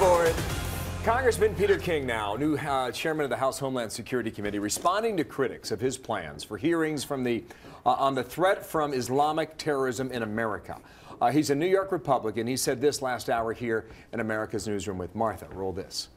for it. Congressman Peter King now, new chairman of the House Homeland Security Committee, responding to critics of his plans for hearings from on the threat from Islamic terrorism in America. He's a New York Republican. He said this last hour here in America's Newsroom with Martha. Roll this.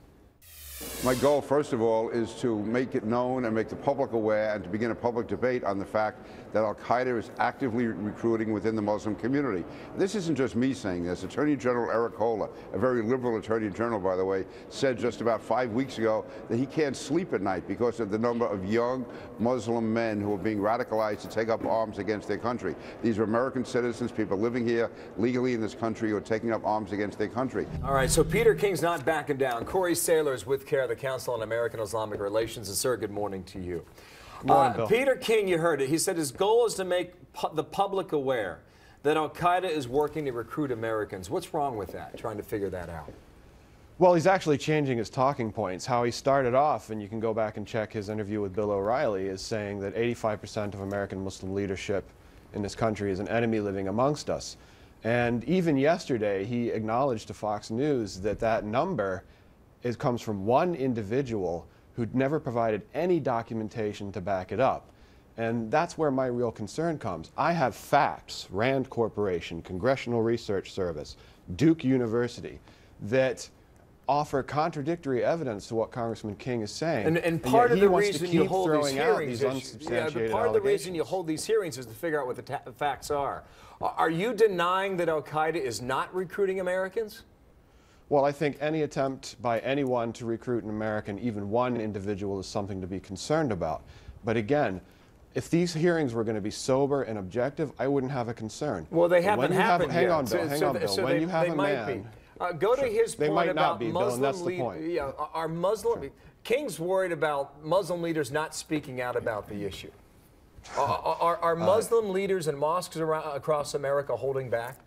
My goal, first of all, is to make it known and make the public aware and to begin a public debate on the fact that al-Qaeda is actively recruiting within the Muslim community. This isn't just me saying this. Attorney General Eric Holder, a very liberal Attorney General, by the way, said just about 5 weeks ago that he can't sleep at night because of the number of young Muslim men who are being radicalized to take up arms against their country. These are American citizens, people living here legally in this country who are taking up arms against their country. All right, so Peter King's not backing down. Corey Saylor's with CAIR, the Council on American-Islamic Relations. And sir, good morning to you. Good morning, Bill. Peter King, you heard it. He said his goal is to make the public aware that al-Qaeda is working to recruit Americans. What's wrong with that, trying to figure that out? Well, he's actually changing his talking points. How he started off, and you can go back and check his interview with Bill O'Reilly, is saying that 85% of American Muslim leadership in this country is an enemy living amongst us. And even yesterday, he acknowledged to Fox News that that number comes from one individual who'd never provided any documentation to back it up. And that's where my real concern comes. I have facts, Rand Corporation, Congressional Research Service, Duke University, that offer contradictory evidence to what Congressman King is saying. And part of the reason you hold these hearings part of the reason you hold these hearings is to figure out what the facts are. Are you denying that al-Qaeda is not recruiting Americans? Well, I think any attempt by anyone to recruit an American, even one individual, is something to be concerned about. But again, if these hearings were going to be sober and objective, I wouldn't have a concern. Well, they haven't happened yet. Hang on, Bill. When you have a man... Go to his point about Muslim leaders. Yeah, are Muslim... King's worried about Muslim leaders not speaking out about the issue. Are Muslim leaders and mosques across America holding back?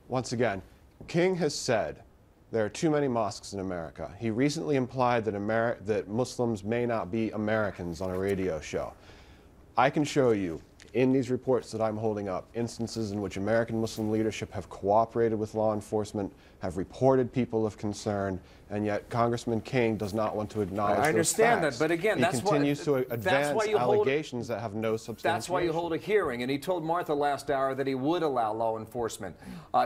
Once again, King has said there are too many mosques in America. He recently implied that Muslims may not be Americans on a radio show. I can show you in these reports that I'm holding up instances in which American Muslim leadership have cooperated with law enforcement, have reported people of concern, and yet Congressman King does not want to acknowledge those facts. I understand that, but again, he continues to advance allegations that have no substantiation. That's why you hold a hearing, and he told Martha last hour that he would allow law enforcement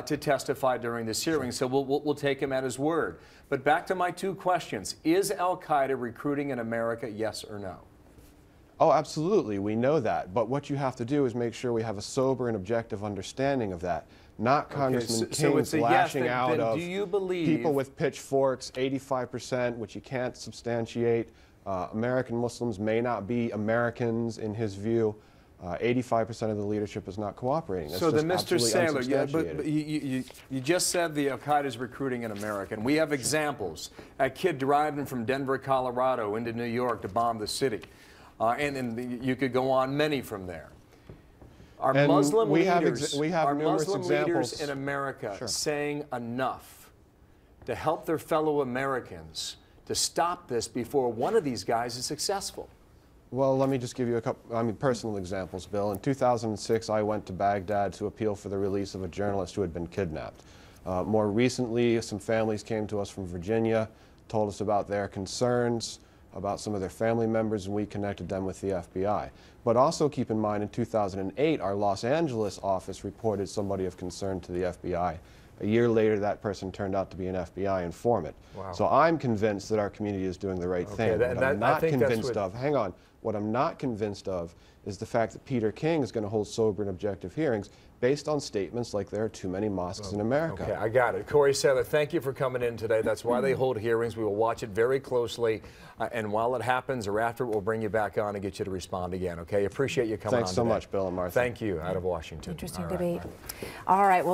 to testify during this hearing, so we'll take him at his word. But back to my two questions. Is al-Qaeda recruiting in America, yes or no? Oh, absolutely. We know that. But what you have to do is make sure we have a sober and objective understanding of that. Not Congressman King's lashing out of people with pitchforks, 85%, which you can't substantiate. American Muslims may not be Americans in his view. 85% of the leadership is not cooperating. That's so just Mr. Saylor, but you just said the al-Qaeda is recruiting in America, and we have examples. A kid driving from Denver, Colorado into New York to bomb the city. And you could go on many from there. Are Muslim leaders in America saying enough to help their fellow Americans to stop this before one of these guys is successful? Well, let me just give you a couple, personal examples, Bill. In 2006, I went to Baghdad to appeal for the release of a journalist who had been kidnapped. More recently, some families came to us from Virginia, told us about their concerns about some of their family members, and we connected them with the FBI. But also keep in mind, in 2008, our Los Angeles office reported somebody of concern to the FBI. A year later, that person turned out to be an FBI informant. Wow. So I'm convinced that our community is doing the right thing. What I'm not convinced of, hang on, what I'm not convinced of is the fact that Peter King is going to hold sober and objective hearings based on statements like there are too many mosques in America. Okay, I got it. Corey Saylor, thank you for coming in today. That's why they hold hearings. We will watch it very closely. And while it happens or after, we'll bring you back on and get you to respond again, okay? Appreciate you coming on Thanks so much, Bill and Martha. Thank you, out of Washington. Interesting debate. All right. Well.